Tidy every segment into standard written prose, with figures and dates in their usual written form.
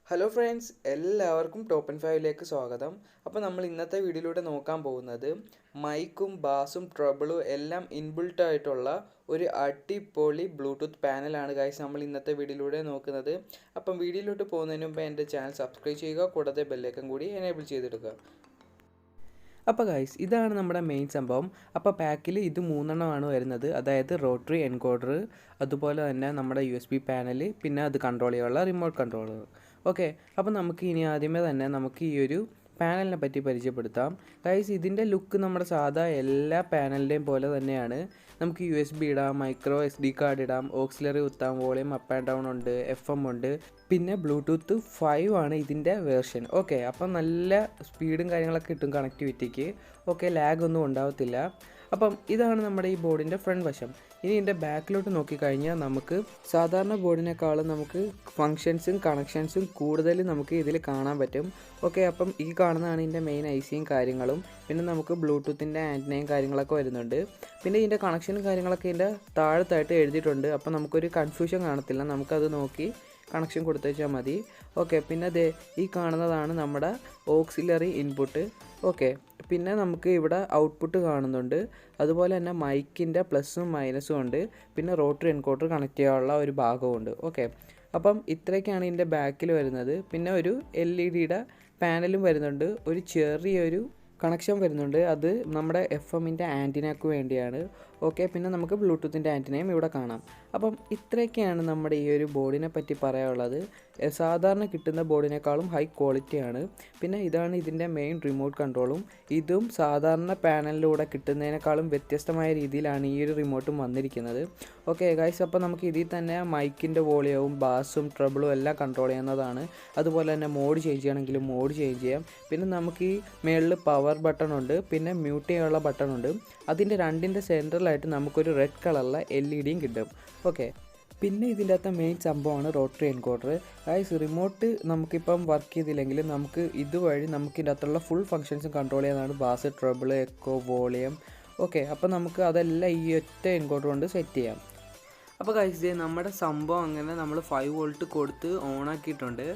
Hello friends, എല്ലാവർക്കും top and ഫൈവിലേക്ക് സ്വാഗതം. അപ്പോൾ നമ്മൾ ഇന്നത്തെ വീഡിയോയിലൂടെ നോക്കാൻ പോകുന്നത് മൈക്കും ബാസും ട്രബിളും എല്ലാം ഇൻബിൽട്ട് ആയിട്ടുള്ള ഒരു അടിപൊളി ബ്ലൂടൂത്ത് പാനലാണ് ഗൈസ് നമ്മൾ ഇന്നത്തെ വീഡിയോയിലൂടെ നോക്കുന്നത്. അപ്പം വീഡിയോയിലോട്ട് പോകുന്നതിന് മുമ്പ് എൻ്റെ ചാനൽ സബ്സ്ക്രൈബ് ചെയ്യുക, കൂടാതെ ബെല്ലൈക്കൺ കൂടി എനേബിൾ ചെയ്തെടുക്കുക. അപ്പോൾ ഗൈസ് ഇതാണ് നമ്മുടെ മെയിൻ സംഭവം. അപ്പോൾ പാക്കിൽ ഇത് 3 വരുന്നത്, അതായത് റോട്ടറി എൻകോഡർ, അതുപോലെ തന്നെ നമ്മുടെ USB പാനൽ, പിന്നെ അത് കൺട്രോൾ ചെയ്യാനുള്ള റിമോട്ട് കൺട്രോളർ. ഓക്കെ, അപ്പോൾ നമുക്ക് ഇനി ആദ്യമേ തന്നെ നമുക്ക് ഈ ഒരു പാനലിനെ പറ്റി പരിചയപ്പെടുത്താം. ഗൈസ് ഇതിൻ്റെ ലുക്ക് നമ്മുടെ സാധാ എല്ലാ പാനലിൻ്റെയും പോലെ തന്നെയാണ്. നമുക്ക് USB ഇടാം, മൈക്രോ SD കാർഡ് ഇടാം, ഓക്സിലറി കുത്താം, വോളിയം അപ്പ് ആൻഡ് ഡൗൺ ഉണ്ട്, FM ഉണ്ട്, പിന്നെ ബ്ലൂടൂത്ത് 5 ആണ് ഇതിൻ്റെ വേർഷൻ. ഓക്കെ, അപ്പം നല്ല സ്പീഡും കാര്യങ്ങളൊക്കെ കിട്ടും കണക്ടിവിറ്റിക്ക്. ഓക്കെ, ലാഗ് ഒന്നും ഉണ്ടാവത്തില്ല. അപ്പം ഇതാണ് നമ്മുടെ ഈ ബോർഡിൻ്റെ ഫ്രണ്ട് വശം. ഇനി ഇതിൻ്റെ ബാക്കിലോട്ട് നോക്കിക്കഴിഞ്ഞാൽ നമുക്ക് സാധാരണ ബോർഡിനേക്കാളും നമുക്ക് ഫങ്ഷൻസും കണക്ഷൻസും കൂടുതൽ നമുക്ക് ഇതിൽ കാണാൻ പറ്റും. ഓക്കെ, അപ്പം ഈ കാണുന്നതാണ് ഇതിൻ്റെ മെയിൻ ICയും കാര്യങ്ങളും. പിന്നെ നമുക്ക് ബ്ലൂടൂത്തിൻ്റെ ആൻറ്റിനയും കാര്യങ്ങളൊക്കെ വരുന്നുണ്ട്. പിന്നെ ഇതിൻ്റെ കണക്ഷനും കാര്യങ്ങളൊക്കെ ഇതിൻ്റെ താഴത്തായിട്ട് എഴുതിയിട്ടുണ്ട്. അപ്പം നമുക്കൊരു കൺഫ്യൂഷൻ കാണത്തില്ല, നമുക്കത് നോക്കി കണക്ഷൻ കൊടുത്തു വെച്ചാൽ മതി. ഓക്കെ, പിന്നെ ഈ കാണുന്നതാണ് നമ്മുടെ ഓക്സിലറി ഇൻപുട്ട്. ഓക്കെ, പിന്നെ നമുക്ക് ഇവിടെ ഔട്ട്പുട്ട് കാണുന്നുണ്ട്, അതുപോലെ തന്നെ മൈക്കിൻ്റെ പ്ലസും മൈനസും ഉണ്ട്, പിന്നെ റോട്ടറി എൻകോഡർ കണക്ട് ചെയ്യാനുള്ള ഒരു ഭാഗമുണ്ട്. ഓക്കെ, അപ്പം ഇത്രയൊക്കെയാണ് ഇതിൻ്റെ ബാക്കിൽ വരുന്നത്. പിന്നെ ഒരു LED പാനലും വരുന്നുണ്ട്, ഒരു ചെറിയൊരു കണക്ഷൻ വരുന്നുണ്ട്, അത് നമ്മുടെ FM-ൻ്റെ ആൻറ്റിനയ്ക്ക് വേണ്ടിയാണ്. ഓക്കെ, പിന്നെ നമുക്ക് ബ്ലൂടൂത്തിൻ്റെ ആൻറ്റിനയും ഇവിടെ കാണാം. അപ്പം ഇത്രയൊക്കെയാണ് നമ്മുടെ ഈ ഒരു ബോർഡിനെ പറ്റി പറയാനുള്ളത്. സാധാരണ കിട്ടുന്ന ബോർഡിനേക്കാളും ഹൈ ക്വാളിറ്റിയാണ്. പിന്നെ ഇതാണ് ഇതിൻ്റെ മെയിൻ റിമോട്ട് കൺട്രോളും. ഇതും സാധാരണ പാനലിലൂടെ കിട്ടുന്നതിനേക്കാളും വ്യത്യസ്തമായ രീതിയിലാണ് ഈ ഒരു റിമോട്ടും വന്നിരിക്കുന്നത്. ഓക്കെ ഗൈസ്, അപ്പോൾ നമുക്ക് ഇതിൽ തന്നെ മൈക്കിൻ്റെ വോളിയവും ബാസും ട്രബിളും എല്ലാം കൺട്രോൾ ചെയ്യുന്നതാണ്. അതുപോലെ തന്നെ മോഡ് ചേഞ്ച് ചെയ്യണമെങ്കിലും മോഡ് ചേഞ്ച് ചെയ്യാം. പിന്നെ നമുക്ക് ഈ മേളിൽ പവർ ബട്ടൺ ഉണ്ട്, പിന്നെ മ്യൂട്ട് ചെയ്യാനുള്ള ബട്ടൺ ഉണ്ട്. അതിൻ്റെ രണ്ടിൻ്റെ സെൻറ്ററിലായിട്ട് നമുക്കൊരു റെഡ് കളറിലെ LED കിട്ടും. ഓക്കെ, പിന്നെ ഇതിൻ്റെ അകത്ത് മെയിൻ സംഭവമാണ് റോട്ടറി എൻകോഡർ. ഗൈസ് റിമോട്ട് നമുക്കിപ്പം വർക്ക് ചെയ്തില്ലെങ്കിൽ നമുക്ക് ഇതുവഴി നമുക്ക് ഇതിൻ്റെ അകത്തുള്ള ഫുൾ ഫങ്ഷൻസും കൺട്രോൾ ചെയ്യാനാണ്. Bass, treble, echo, volume. Okay, അപ്പോൾ നമുക്ക് അതെല്ലാം ഈ ഒറ്റ എൻകോഡർ കൊണ്ട് സെറ്റ് ചെയ്യാം. അപ്പോൾ ഗൈസ് നമ്മുടെ സംഭവം അങ്ങനെ നമ്മൾ 5 വോൾട്ട് കൊടുത്ത് ഓൺ ആക്കിയിട്ടുണ്ട്.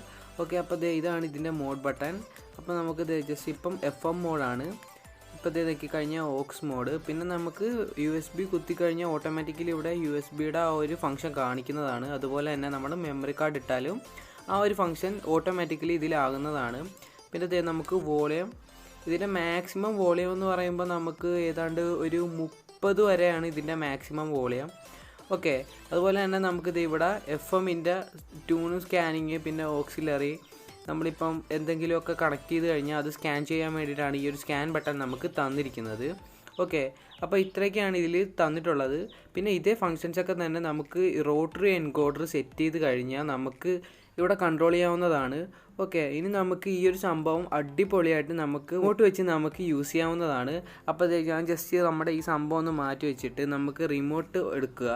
ഓക്കെ, അപ്പോൾ ഇതാണ് ഇതിൻ്റെ മോഡ് ബട്ടൺ. അപ്പോൾ നമുക്ക് ജസ്റ്റ് ഇപ്പം FM മോഡാണ്. ഇപ്പോൾ നോക്കിക്കഴിഞ്ഞാൽ ഓക്സ് മോഡ്. പിന്നെ നമുക്ക് USB കുത്തിക്കഴിഞ്ഞാൽ ഓട്ടോമാറ്റിക്കലി ഇവിടെ USB-യുടെ ആ ഒരു ഫംഗ്ഷൻ കാണിക്കുന്നതാണ്. അതുപോലെ തന്നെ നമ്മൾ മെമ്മറി കാർഡ് ഇട്ടാലും ആ ഒരു ഫംഗ്ഷൻ ഓട്ടോമാറ്റിക്കലി ഇതിലാകുന്നതാണ്. പിന്നെ നമുക്ക് വോളിയം, ഇതിൻ്റെ മാക്സിമം വോളിയം എന്ന് പറയുമ്പോൾ നമുക്ക് ഏതാണ്ട് ഒരു 30 വരെയാണ് ഇതിൻ്റെ മാക്സിമം വോളിയം. ഓക്കെ, അതുപോലെ തന്നെ നമുക്കിത് ഇവിടെ FM-ൻ്റെ ട്യൂണും സ്കാനിങ്, പിന്നെ ഓക്സിലറി, നമ്മളിപ്പം എന്തെങ്കിലുമൊക്കെ കണക്ട് ചെയ്ത് കഴിഞ്ഞാൽ അത് സ്കാൻ ചെയ്യാൻ വേണ്ടിയിട്ടാണ് ഈ ഒരു സ്കാൻ ബട്ടൺ നമുക്ക് തന്നിരിക്കുന്നത്. ഓക്കെ, അപ്പോൾ ഇത്രയൊക്കെയാണ് ഇതിൽ തന്നിട്ടുള്ളത്. പിന്നെ ഇതേ ഫങ്ഷൻസൊക്കെ തന്നെ നമുക്ക് റോട്ടറി എൻകോഡർ സെറ്റ് ചെയ്ത് കഴിഞ്ഞാൽ നമുക്ക് ഇവിടെ കൺട്രോൾ ചെയ്യാവുന്നതാണ്. ഓക്കെ, ഇനി നമുക്ക് ഈ ഒരു സംഭവം അടിപൊളിയായിട്ട് നമുക്ക് ഇങ്ങോട്ട് വെച്ച് നമുക്ക് യൂസ് ചെയ്യാവുന്നതാണ്. അപ്പോൾ ഞാൻ ജസ്റ്റ് നമ്മുടെ ഈ സംഭവം ഒന്ന് മാറ്റി വെച്ചിട്ട് നമുക്ക് റിമോട്ട് എടുക്കുക.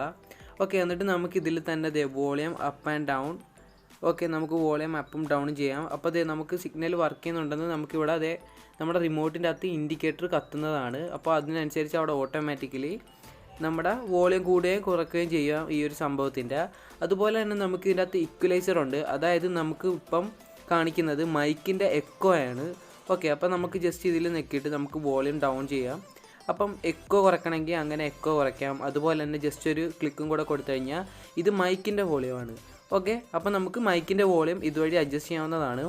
ഓക്കെ, എന്നിട്ട് നമുക്ക് ഇതിൽ തന്നെ volume up and down. Okay, നമുക്ക് വോളിയം അപ്പും ഡൗണും ചെയ്യാം. അപ്പോൾ നമുക്ക് സിഗ്നൽ വർക്ക് ചെയ്യുന്നുണ്ടെന്ന് നമുക്കിവിടെ നമ്മുടെ റിമോട്ടിൻ്റെ അകത്ത് ഇൻഡിക്കേറ്റർ കത്തുന്നതാണ്. അപ്പോൾ അതിനനുസരിച്ച് അവിടെ ഓട്ടോമാറ്റിക്കലി നമ്മുടെ വോളിയം കൂടുകയും കുറയ്ക്കുകയും ചെയ്യാം ഈ ഒരു സംഭവത്തിൻ്റെ. അതുപോലെ തന്നെ നമുക്ക് ഇതിൻ്റെ അകത്ത് ഇക്വലൈസർ ഉണ്ട്, അതായത് നമുക്ക് ഇപ്പം കാണിക്കുന്നത് മൈക്കിൻ്റെ എക്കോ ആണ്. ഓക്കെ, അപ്പോൾ നമുക്ക് ജസ്റ്റ് ഇതിൽ നെക്കിയിട്ട് നമുക്ക് വോളിയം ഡൗൺ ചെയ്യാം. അപ്പം എക്കോ കുറയ്ക്കണമെങ്കിൽ അങ്ങനെ എക്കോ കുറയ്ക്കാം. അതുപോലെ തന്നെ ജസ്റ്റ് ഒരു ക്ലിക്കും കൂടെ കൊടുത്തു കഴിഞ്ഞാൽ ഇത് മൈക്കിൻ്റെ വോളിയമാണ്. ഓക്കെ, അപ്പോൾ നമുക്ക് മൈക്കിൻ്റെ വോളിയം ഇതുവഴി അഡ്ജസ്റ്റ് ചെയ്യാവുന്നതാണ്.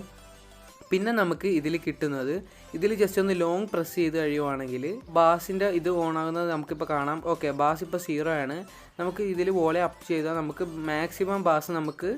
പിന്നെ നമുക്ക് ഇതിൽ കിട്ടുന്നത്, ഇതിൽ ജസ്റ്റ് ഒന്ന് ലോങ് പ്രസ് ചെയ്ത് കഴിയുവാണെങ്കിൽ ബാസിൻ്റെ ഇത് ഓൺ ആകുന്നത് നമുക്കിപ്പോൾ കാണാം. ഓക്കെ, ബാസ് ഇപ്പോൾ 0 ആണ്. നമുക്ക് ഇതിൽ വോളിയം അപ്പ് ചെയ്താൽ നമുക്ക് മാക്സിമം ബാസ് നമുക്ക്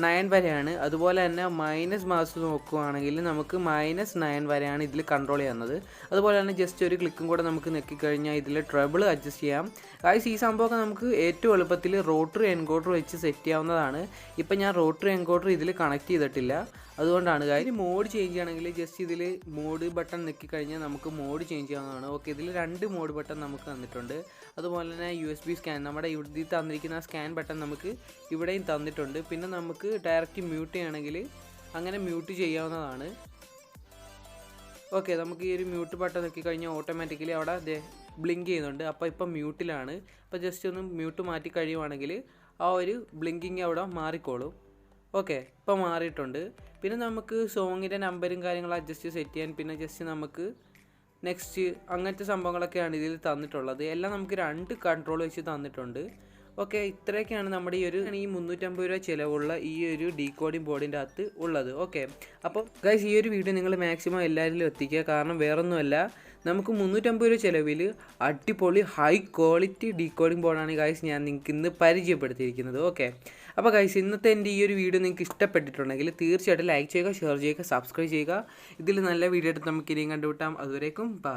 9 വരെയാണ്. അതുപോലെ തന്നെ മൈനസ് ബാസ് നോക്കുകയാണെങ്കിൽ നമുക്ക് -9 വരെയാണ് ഇതിൽ കൺട്രോൾ ചെയ്യുന്നത്. അതുപോലെ തന്നെ ജസ്റ്റ് ഒരു ക്ലിക്കും കൂടെ നമുക്ക് നെക്കിക്കഴിഞ്ഞാൽ ഇതിൽ ട്രബിൾ അഡ്ജസ്റ്റ് ചെയ്യാം. ഗൈസ് ഈ സംഭവമൊക്കെ നമുക്ക് ഏറ്റവും എളുപ്പത്തിൽ റോട്ടറി എൻകോഡർ വെച്ച് സെറ്റ് ചെയ്യാവുന്നതാണ്. ഇപ്പം ഞാൻ റോട്ടറി എൻകോഡർ ഇതിൽ കണക്ട് ചെയ്തിട്ടില്ല, അതുകൊണ്ടാണ്. കാര്യം മോഡ് ചേഞ്ച് ചെയ്യണമെങ്കിൽ ജസ്റ്റ് ഇതിൽ മോഡ് ബട്ടൺ നെക്കിക്കഴിഞ്ഞാൽ നമുക്ക് മോഡ് ചേഞ്ച് ചെയ്യാവുന്നതാണ്. ഓക്കെ, ഇതിൽ 2 മോഡ് ബട്ടൺ നമുക്ക് തന്നിട്ടുണ്ട്. അതുപോലെ തന്നെ USB സ്കാൻ, നമ്മുടെ ഇവിടെ തന്നിരിക്കുന്ന സ്കാൻ ബട്ടൺ നമുക്ക് ഇവിടെയും തന്നിട്ടുണ്ട്. പിന്നെ നമുക്ക് ഡയറക്റ്റ് മ്യൂട്ട് ചെയ്യണമെങ്കിൽ അങ്ങനെ മ്യൂട്ട് ചെയ്യാവുന്നതാണ്. ഓക്കെ, നമുക്ക് ഈ ഒരു മ്യൂട്ട് ബട്ടൺ നോക്കിക്കഴിഞ്ഞാൽ ഓട്ടോമാറ്റിക്കലി അവിടെ ബ്ലിങ്ക് ചെയ്യുന്നുണ്ട്. അപ്പോൾ ഇപ്പം മ്യൂട്ടിലാണ്. അപ്പോൾ ജസ്റ്റ് ഒന്ന് മ്യൂട്ട് മാറ്റി കഴിയുവാണെങ്കിൽ ആ ഒരു ബ്ലിങ്കിങ് അവിടെ മാറിക്കോളും. ഓക്കെ, ഇപ്പോൾ മാറിയിട്ടുണ്ട്. പിന്നെ നമുക്ക് സോങ്ങിൻ്റെ നമ്പറും കാര്യങ്ങളും അഡ്ജസ്റ്റ് സെറ്റ് ചെയ്യാൻ, പിന്നെ ജസ്റ്റ് നമുക്ക് നെക്സ്റ്റ് അങ്ങനത്തെ സംഭവങ്ങളൊക്കെയാണ് ഇതിൽ തന്നിട്ടുള്ളത്. എല്ലാം നമുക്ക് 2 കൺട്രോൾ വെച്ച് തന്നിട്ടുണ്ട്. ഓക്കെ, ഇത്രയൊക്കെയാണ് നമ്മുടെ ഈ 350 രൂപ ചിലവുള്ള ഈ ഒരു ഡീകോഡിംഗ് ബോർഡിൻ്റെ അകത്ത് ഉള്ളത്. ഓക്കെ, അപ്പോൾ ഗൈസ് ഈ ഒരു വീഡിയോ നിങ്ങൾ മാക്സിമം എല്ലാവരിലും എത്തിക്കുക. കാരണം വേറൊന്നുമല്ല, നമുക്ക് 350 രൂപ ചിലവിൽ അടിപൊളി ഹൈ ക്വാളിറ്റി ഡീകോഡിംഗ് ബോർഡാണ് ഗൈസ് ഞാൻ നിങ്ങൾക്ക് ഇന്ന് പരിചയപ്പെടുത്തിയിരിക്കുന്നത്. ഓക്കെ, അപ്പോൾ ഗൈസ് ഇന്നത്തെ എൻ്റെ ഈ ഒരു വീഡിയോ നിങ്ങൾക്ക് ഇഷ്ടപ്പെട്ടിട്ടുണ്ടെങ്കിൽ തീർച്ചയായിട്ടും ലൈക്ക് ചെയ്യുക, ഷെയർ ചെയ്യുക, സബ്സ്ക്രൈബ് ചെയ്യുക. ഇതിൽ നല്ല വീഡിയോ ആയിട്ട് നമുക്ക് ഇനിയും കണ്ടുമുട്ടാം. അതുവരേക്കും ബൈ.